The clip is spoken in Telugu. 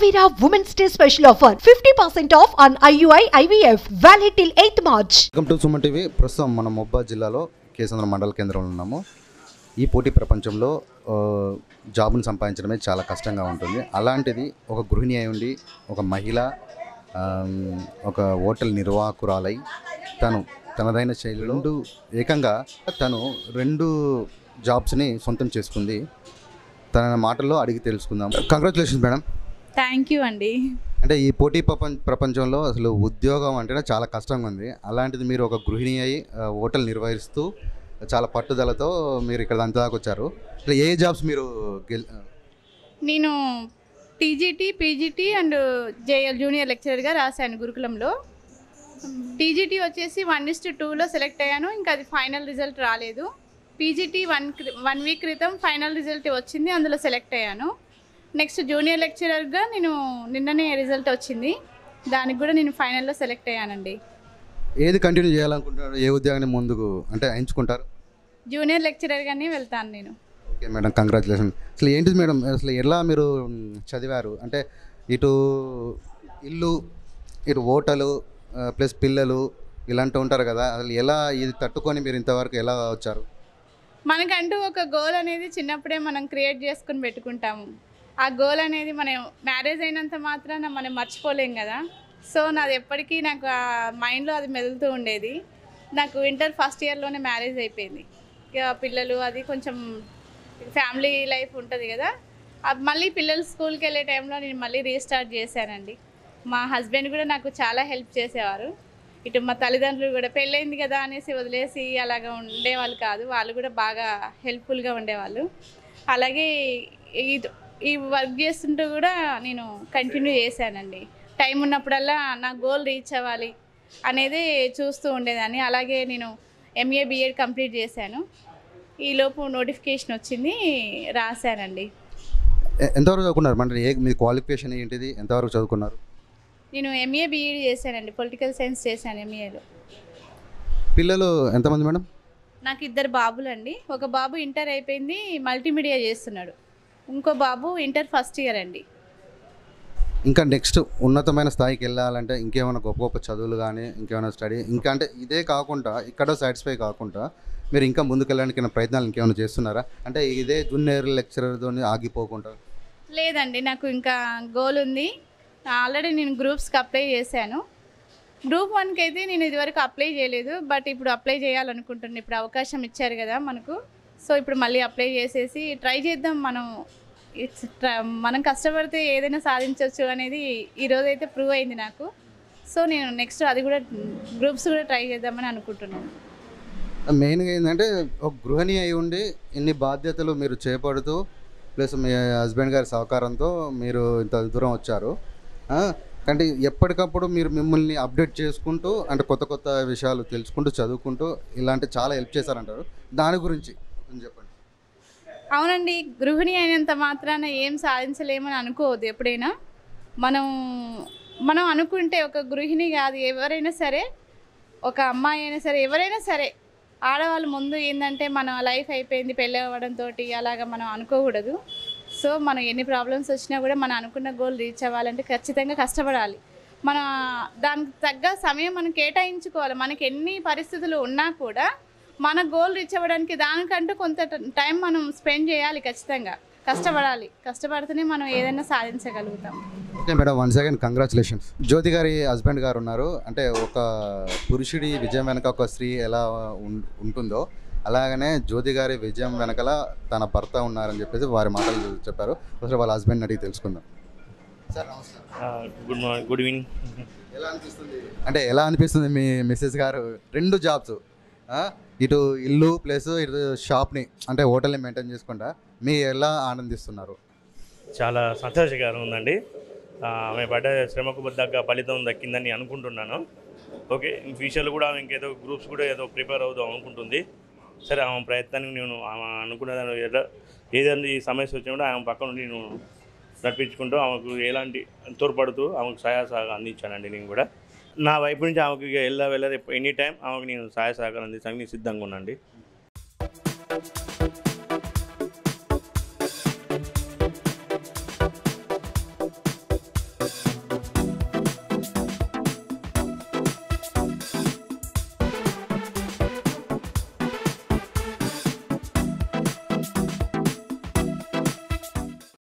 Ameera Women's Day special offer 50% off on IUI IVF valid till 8th March. Welcome to Suman TV. ప్రస్తుతం మనం మొబ్బా జిల్లాలో కేసంద్రం మండల కేంద్రంలో ఉన్నాము. ఈ పోటీ ప్రపంచంలో జాబ్ను సంపాదించడమే చాలా కష్టంగా ఉంటుంది. అలాంటిది ఒక గృహిణి అయి ఉండి ఒక మహిళ ఒక హోటల్ నిర్వాహకురాలై తనదైన శైలిలో ఏకంగా తను 2 జాబ్స్ని సొంతం చేసుకుంది. తన మాటల్లో అడిగి తెలుసుకుందాం. Congratulations madam. థ్యాంక్ యూ అండి. అంటే ఈ పోటీ ప్రపంచంలో అసలు ఉద్యోగం అంటేనే చాలా కష్టంగా ఉంది. అలాంటిది మీరు ఒక గృహిణి అయి హోటల్ నిర్వహిస్తూ చాలా పట్టుదలతో మీరు ఇక్కడ అంతదాకా వచ్చారు. అసలు ఏ జాబ్స్ మీరు నేను TGT, PGT and JL junior లెక్చరర్గా రాశాను గురుకులంలో. టీజీటీ వచ్చేసి 1:2లో సెలెక్ట్ అయ్యాను. ఇంకా అది ఫైనల్ రిజల్ట్ రాలేదు. పీజీటీ 1 వీక్ క్రితం ఫైనల్ రిజల్ట్ వచ్చింది, అందులో సెలెక్ట్ అయ్యాను. నెక్స్ట్ జూనియర్ లెక్చరర్గా నేను నిన్ననే రిజల్ట్ వచ్చింది, దానికి కూడా నేను ఫైనల్లో సెలెక్ట్ అయ్యానండి. ఏది కంటిన్యూ చేయాలనుకుంటున్నారు? ఏ ఉద్యోగాన్ని ముందుకు అంటే ఎంచుకుంటారు? జూనియర్ లెక్చరర్గానే వెళ్తాను నేను. Okay madam, congratulation. అసలు ఏంటిది మేడం, అసలు ఎలా మీరు చదివారు? అంటే ఇటు ఇల్లు, ఇటు హోటలు ప్లస్ పిల్లలు ఇలాంటి ఉంటారు కదా, అసలు ఎలా ఇది తట్టుకొని మీరు ఇంతవరకు ఎలా వచ్చారు? మనకంటూ ఒక గోల్ అనేది చిన్నప్పుడే మనం క్రియేట్ చేసుకుని పెట్టుకుంటాము. ఆ గోల్ అనేది మనం మ్యారేజ్ అయినంత మాత్రాన మనం మర్చిపోలేం కదా. సో నాది ఎప్పటికీ నాకు ఆ మైండ్లో అది మెదులుతూ ఉండేది. నాకు ఇంటర్ ఫస్ట్ ఇయర్లోనే మ్యారేజ్ అయిపోయింది. ఇక పిల్లలు అది కొంచెం ఫ్యామిలీ లైఫ్ ఉంటుంది కదా, మళ్ళీ పిల్లలు స్కూల్కి వెళ్ళే టైంలో నేను మళ్ళీ రీస్టార్ట్ చేశానండి. మా హస్బెండ్ కూడా నాకు చాలా హెల్ప్ చేసేవారు. ఇటు మా తల్లిదండ్రులు కూడా పెళ్ళైంది కదా అనేసి వదిలేసి అలాగా ఉండేవాళ్ళు కాదు, వాళ్ళు కూడా బాగా హెల్ప్ఫుల్గా ఉండేవాళ్ళు. అలాగే ఈ వర్క్ చేస్తుంటూ కూడా నేను కంటిన్యూ చేశానండి. టైం ఉన్నప్పుడల్లా నా గోల్ రీచ్ అవ్వాలి అనేది చూస్తూ ఉండేదాన్ని. అలాగే నేను ఎంఏ బిఎడ్ కంప్లీట్ చేశాను. ఈలోపు నోటిఫికేషన్ వచ్చింది, రాశానండి. ఎంతవరకు చదువుకున్నారు? అంటే మీ క్వాలిఫికేషన్ ఏంటిది, ఎంతవరకు చదువుకున్నారు? నేను ఎంఏ బిఎడ్ చేశానండి, పొలిటికల్ సైన్స్ చేశాను ఎంఏలో. పిల్లలు ఎంతమంది మేడం? నాకు 2 బాబులండి. ఒక బాబు ఇంటర్ అయిపోయింది, మల్టీమీడియా చేస్తున్నాడు. ఇంకో బాబు ఇంటర్ ఫస్ట్ ఇయర్ అండి. ఇంకా నెక్స్ట్ ఉన్నతమైన స్థాయికి వెళ్ళాలంటే ఇంకేమైనా గొప్ప గొప్ప చదువులు కానీ ఇంకేమైనా స్టడీ ఇంకా అంటే ఇదే కాకుండా ఇక్కడ సాటిస్ఫై కాకుండా మీరు ఇంకా ముందుకెళ్ళడానికి ప్రయత్నాలు ఇంకేమైనా చేస్తున్నారా? అంటే ఇదే జూనియర్ లెక్చరర్తో ఆగిపోకుండా. లేదండి, నాకు ఇంకా గోల్ ఉంది. ఆల్రెడీ నేను గ్రూప్స్కి అప్లై చేశాను. గ్రూప్ 1కి అయితే నేను ఇదివరకు అప్లై చేయలేదు, బట్ ఇప్పుడు అప్లై చేయాలనుకుంటున్నాను. ఇప్పుడు అవకాశం ఇచ్చారు కదా మనకు, సో ఇప్పుడు మళ్ళీ అప్లై చేసేసి ట్రై చేద్దాం. మనం కష్టపడితే ఏదైనా సాధించవచ్చు అనేది ఈరోజైతే ప్రూవ్ అయింది నాకు. సో నేను నెక్స్ట్ అది కూడా గ్రూప్స్ కూడా ట్రై చేద్దామని అనుకుంటున్నాను. మెయిన్గా ఏంటంటే ఒక గృహిణి అయి ఉండి ఇన్ని బాధ్యతలు మీరు చేపడుతూ ప్లస్ మీ హస్బెండ్ గారి సహకారంతో మీరు ఇంత దూరం వచ్చారు. అంటే ఎప్పటికప్పుడు మీరు మిమ్మల్ని అప్డేట్ చేసుకుంటూ అంటే కొత్త కొత్త విషయాలు తెలుసుకుంటూ చదువుకుంటూ ఇలాంటి చాలా హెల్ప్ చేశారంటారు. దాని గురించి చెప్పండి. అవునండి, గృహిణి అయినంత మాత్రాన ఏం సాధించలేమని అనుకోవద్దు. ఎప్పుడైనా మనం అనుకుంటే ఒక గృహిణి కాదు, ఎవరైనా సరే, ఒక అమ్మాయి అయినా సరే, ఎవరైనా సరే, ఆడవాళ్ళు ముందు ఏంటంటే మన లైఫ్ అయిపోయింది పెళ్ళి అవ్వడంతో అలాగా మనం అనుకోకూడదు. సో మనం ఎన్ని ప్రాబ్లమ్స్ వచ్చినా కూడా మనం అనుకున్న గోల్ రీచ్ అవ్వాలంటే ఖచ్చితంగా కష్టపడాలి. దానికి తగ్గ సమయం మనం కేటాయించుకోవాలి. మనకి ఎన్ని పరిస్థితులు ఉన్నా కూడా మన గోల్ రీచ్ అవ్వడానికి దానికంటూ కొంత టైం మనం స్పెండ్ చేయాలి. ఖచ్చితంగా కష్టపడాలి. కష్టపడితేనే మనం ఏదైనా సాధించగలుగుతాం. Okay madam, once again congratulations. Jyothi గారి హస్బెండ్ గారు ఉన్నారు. అంటే ఒక పురుషుడి విజయం వెనక ఒక స్త్రీ ఎలా ఉంటుందో అలాగనే జ్యోతి గారి విజయం వెనకల తన భర్త ఉన్నారని చెప్పేసి వారి మాటలు చెప్పారు. ఒకసారి వాళ్ళ హస్బెండ్ అడిగి తెలుసుకుందాం. సార్ నమస్కారం. Good evening. ఎలా అనిపిస్తుంది? అంటే ఎలా అనిపిస్తుంది మీ మిస్సెస్ గారు 2 జాబ్స్, ఇటు ఇల్లు ప్లస్ ఇటు షాప్ని అంటే హోటల్ని మెయింటైన్ చేసుకుంటా మీరు ఎలా ఆనందిస్తున్నారు? చాలా సంతోషకరంగా ఉందండి. ఆమె పడ్డ శ్రమకు దగ్గర ఫలితం దక్కిందని అనుకుంటున్నాను. ఓకే, ఫ్యూచర్లో కూడా ఆమె ఇంకేదో గ్రూప్స్ కూడా ఏదో ప్రిపేర్ అవుదాం అనుకుంటుంది. సరే, ఆమె ప్రయత్నానికి నేను ఆమె అనుకున్న ఏదైనా ఈ సమస్య వచ్చినా కూడా ఆమె పక్క నుండి నేను నడిపించుకుంటూ ఆమెకు ఎలాంటి తోడ్పడుతూ ఆమెకు సహాయ అందించానండి. నేను కూడా నా వైపు నుంచి ఆమెకు వెళ్ళా ఎనీ టైం ఆమెకు నేను సహాయ సహకారం అందించడానికి సిద్ధంగా ఉన్నానండి.